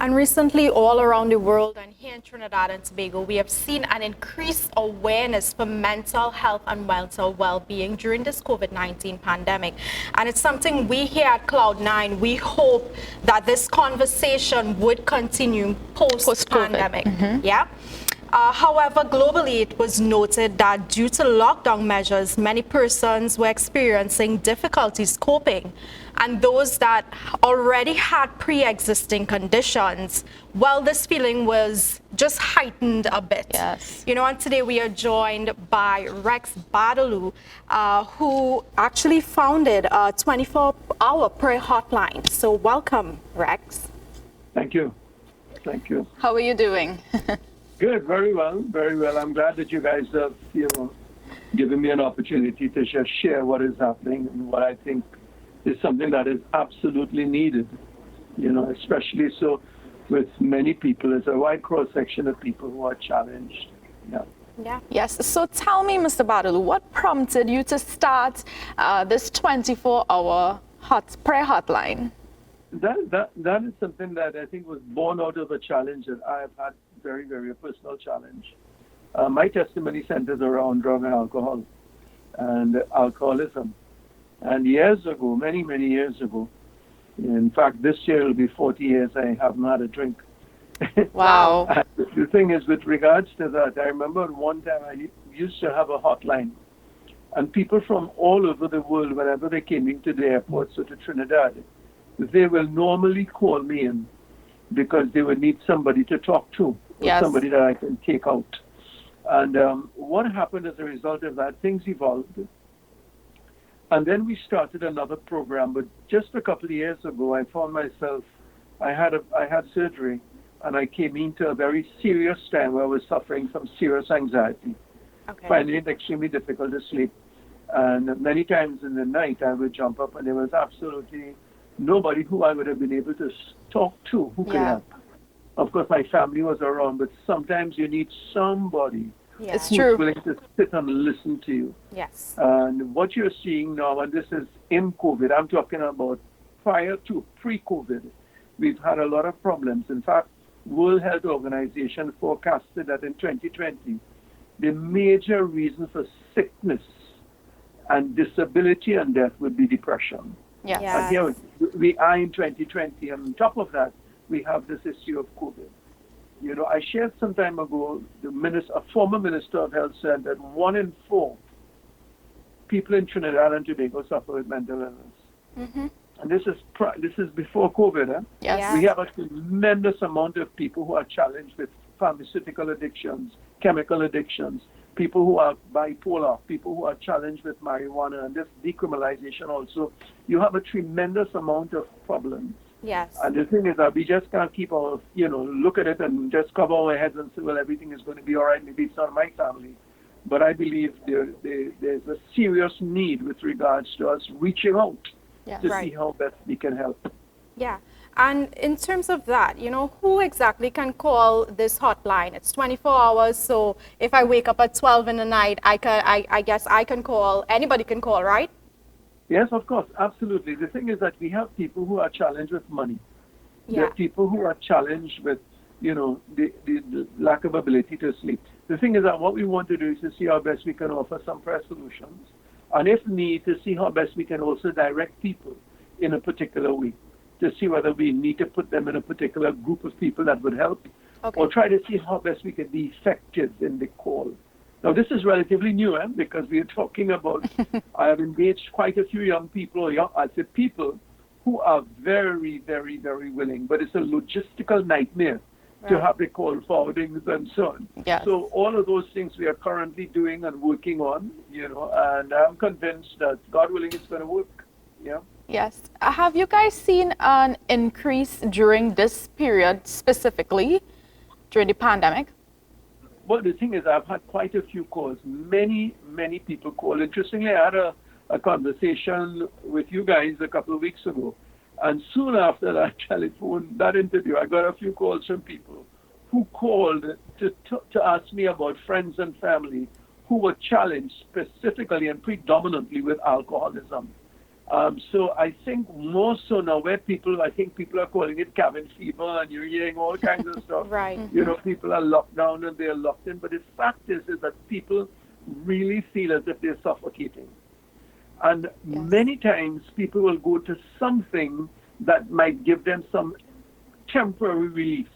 And recently, all around the world and here in Trinidad and Tobago, we have seen an increased awareness for mental health and mental well-being during this COVID-19 pandemic. And it's something we here at Cloud9, we hope that this conversation would continue post-pandemic. Yeah. However, globally, it was noted that due to lockdown measures, many persons were experiencing difficulties coping. And those that already had pre-existing conditions, well, this feeling was just heightened a bit. Yes. You know, and today we are joined by Rex Baddaloo, who actually founded a 24-hour prayer hotline. So welcome, Rex. Thank you. Thank you. How are you doing? Good, very well, very well. I'm glad that you guys have, given me an opportunity to just share what is happening and what I think is something that is absolutely needed, especially so with many people. It's a wide cross-section of people who are challenged. Yeah. Yes. So tell me, Mr. Baddaloo, what prompted you to start this 24-hour prayer hotline? That is something that I think was born out of a challenge that I have had, very, very personal challenge. My testimony centers around drug and alcohol and alcoholism. And years ago, many, many years ago, in fact, this year will be 40 years I haven't had a drink. Wow. The thing is, with regards to that, I remember one time I used to have a hotline. And people from all over the world, whenever they came into the airports or to Trinidad, they will normally call me in because they would need somebody to talk to, or somebody that I can take out. And what happened as a result of that, things evolved. And then we started another program, but just a couple of years ago, I found myself, I had surgery, and I came into a very serious time where I was suffering from serious anxiety, finding it extremely difficult to sleep. And many times in the night, I would jump up, and there was absolutely nobody who I would have been able to talk to who could help. Of course, my family was around, but sometimes you need somebody It's who's true. willing to sit and listen to you. Yes. And what you're seeing now, and this is in COVID, I'm talking about prior to pre-COVID, we've had a lot of problems. In fact, World Health Organization forecasted that in 2020, the major reason for sickness and disability and death would be depression. Yes. And here we are in 2020, and on top of that, we have this issue of COVID. I shared some time ago, a former Minister of Health said that 1 in 4 people in Trinidad and Tobago suffer with mental illness. And this is before COVID. Yes. We have a tremendous amount of people who are challenged with pharmaceutical addictions, chemical addictions, people who are bipolar, people who are challenged with marijuana, and this decriminalization also. You have a tremendous amount of problems. Yes. And the thing is that we just can't keep our, look at it and just cover our heads and say, well, everything is going to be all right. Maybe it's not my family. But I believe there's a serious need with regards to us reaching out to see how best we can help. Yeah. And in terms of that, who exactly can call this hotline? It's 24 hours, so if I wake up at 12 in the night, I guess I can call, anybody can call, right? Yes, of course, absolutely. The thing is that we have people who are challenged with money. There are people who are challenged with, the lack of ability to sleep. The thing is that what we want to do is to see how best we can offer some prayer solutions, and if need, to see how best we can also direct people in a particular way, to see whether we need to put them in a particular group of people that would help, or try to see how best we can be effective in the call. Now, this is relatively new, because we are talking about, I have engaged quite a few young people, people who are very, very, very willing, but it's a logistical nightmare to have the call forwardings and so on. Yes. So all of those things we are currently doing and working on, and I'm convinced that, God willing, it's going to work. Yes. Have you guys seen an increase during this period, specifically during the pandemic? Well, the thing is, I've had quite a few calls. Many, many people call. Interestingly, I had a conversation with you guys a couple of weeks ago. And soon after that interview, I got a few calls from people who called to ask me about friends and family who were challenged specifically and predominantly with alcoholism. So I think more so now I think people are calling it cabin fever and you're hearing all kinds of stuff. Right. You know, people are locked down and they're locked in. But the fact is that people really feel as if they're suffocating. And many times people will go to something that might give them some temporary relief.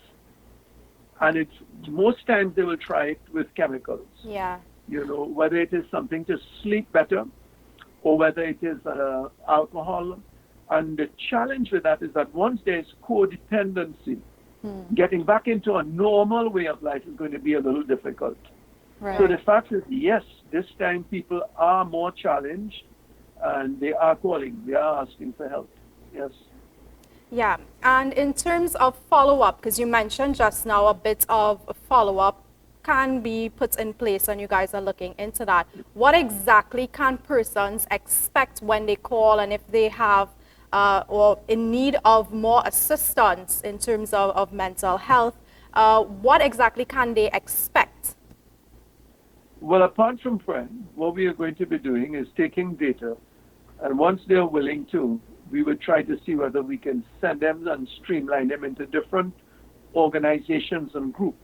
And it's most times they will try it with chemicals. Yeah. You know, whether it is something to sleep better or whether it is alcohol. And the challenge with that is that once there's codependency, getting back into a normal way of life is going to be a little difficult. Right. So the fact is, yes, this time people are more challenged and they are calling, they are asking for help. Yes. Yeah, and in terms of follow-up, because you mentioned just now a bit of follow-up can be put in place and you guys are looking into that. What exactly can persons expect when they call and if they have or in need of more assistance in terms of mental health, what exactly can they expect? Well, apart from friends, what we are going to be doing is taking data, and once they are willing to, we would try to see whether we can send them and streamline them into different organizations and groups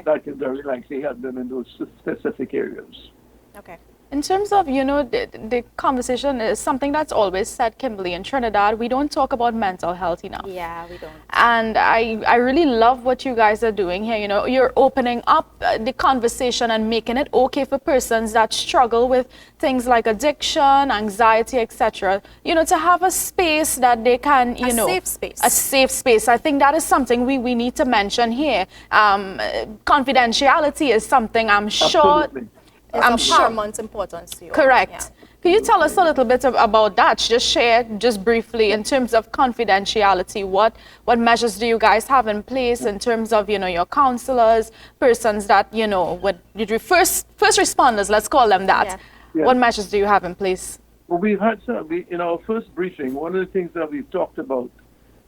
that can very likely help them in those specific areas. Okay. In terms of, the conversation is something that's always said, Kimberly, in Trinidad, we don't talk about mental health enough. Yeah, we don't. And I really love what you guys are doing here. You know, you're opening up the conversation and making it okay for persons that struggle with things like addiction, anxiety, etc. You know, to have a space that they can, a safe space. A safe space. I think that is something we need to mention here. Confidentiality is something I'm sure... Absolutely. It's of paramount importance to you. Correct. Yeah. Can you tell us a little bit about that? Just share, just briefly, in terms of confidentiality. What measures do you guys have in place in terms of, your counselors, persons that, would you do first responders, let's call them that. Yeah. Yeah. What measures do you have in place? Well, we've had in our first briefing, one of the things that we've talked about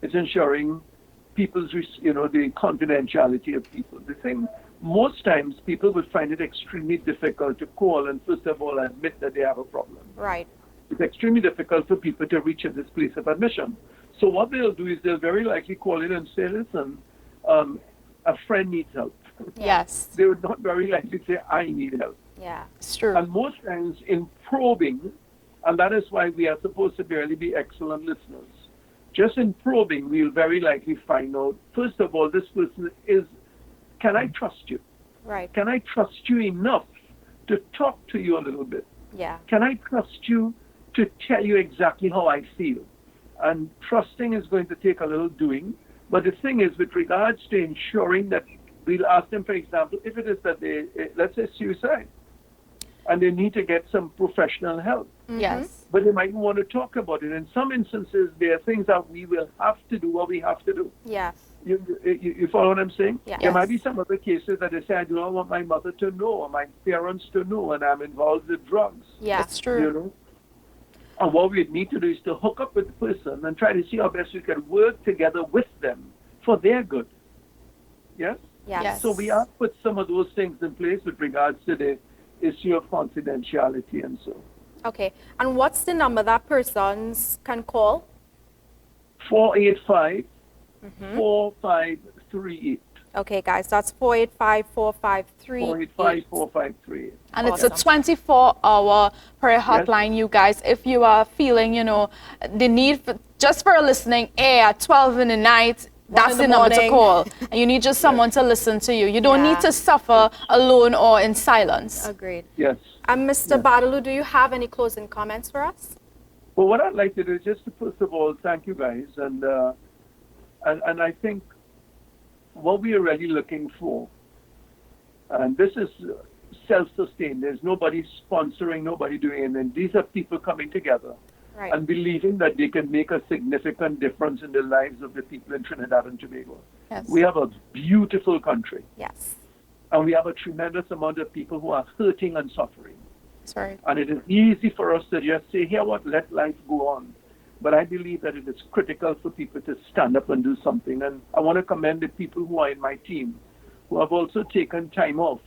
is ensuring people's, the confidentiality of people. The thing, most times people would find it extremely difficult to call and first of all admit that they have a problem. Right. It's extremely difficult for people to reach at this place of admission. So what they'll do is they'll very likely call in and say, listen, a friend needs help. Yes. They would not very likely say, I need help. Yeah. It's true. And most times in probing, and that is why we are supposed to really be excellent listeners, just in probing, we'll very likely find out, first of all, this person is, can I trust you? Right. Can I trust you enough to talk to you a little bit? Yeah. Can I trust you to tell you exactly how I feel? And trusting is going to take a little doing. But the thing is, with regards to ensuring that we'll ask them, for example, if it is that they, let's say, suicide, and they need to get some professional help. Yes. But they might want to talk about it. In some instances, there are things that we will have to do what we have to do. Yeah. You follow what I'm saying? Yeah. There might be some other cases that they say, I do not want my mother to know or my parents to know, and I'm involved with drugs. Yeah. That's true. You know? And what we need to do is to hook up with the person and try to see how best we can work together with them for their good. Yes? Yes. Yes. So we have put some of those things in place with regards to the issue of confidentiality and so. Okay. And what's the number that persons can call? 485 4538. Okay, guys, that's 485-4538. 485 4538. And Awesome. it's a 24-hour prayer hotline, you guys. If you are feeling, the need for, just for a listening ear at 12 in the night, that's the number to call. And you need just someone to listen to you. You don't need to suffer alone or in silence. Agreed. Yes. And Mr. Baddaloo, do you have any closing comments for us? Well, what I'd like to do is just to, first of all, thank you guys. And I think what we are really looking for, and this is self-sustained. There's nobody sponsoring, nobody doing it. And these are people coming together and believing that they can make a significant difference in the lives of the people in Trinidad and Tobago. Yes. We have a beautiful country. Yes. And we have a tremendous amount of people who are hurting and suffering. That's right. And it is easy for us to just say, here what, let life go on. But I believe that it is critical for people to stand up and do something. And I want to commend the people who are in my team who have also taken time off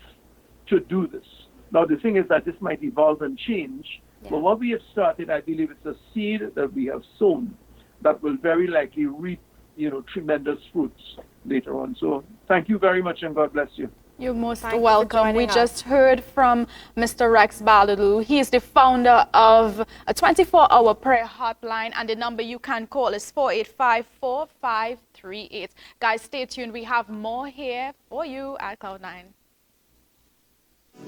to do this. Now, the thing is that this might evolve and change, But what we have started, I believe it's a seed that we have sown that will very likely reap, tremendous fruits later on. So thank you very much and God bless you. You're most Thank you for welcome. We joining us. just heard from Mr. Rex Baddaloo. He is the founder of a 24-hour prayer hotline, and the number you can call is 485-4538. Guys, stay tuned. We have more here for you at Cloud9.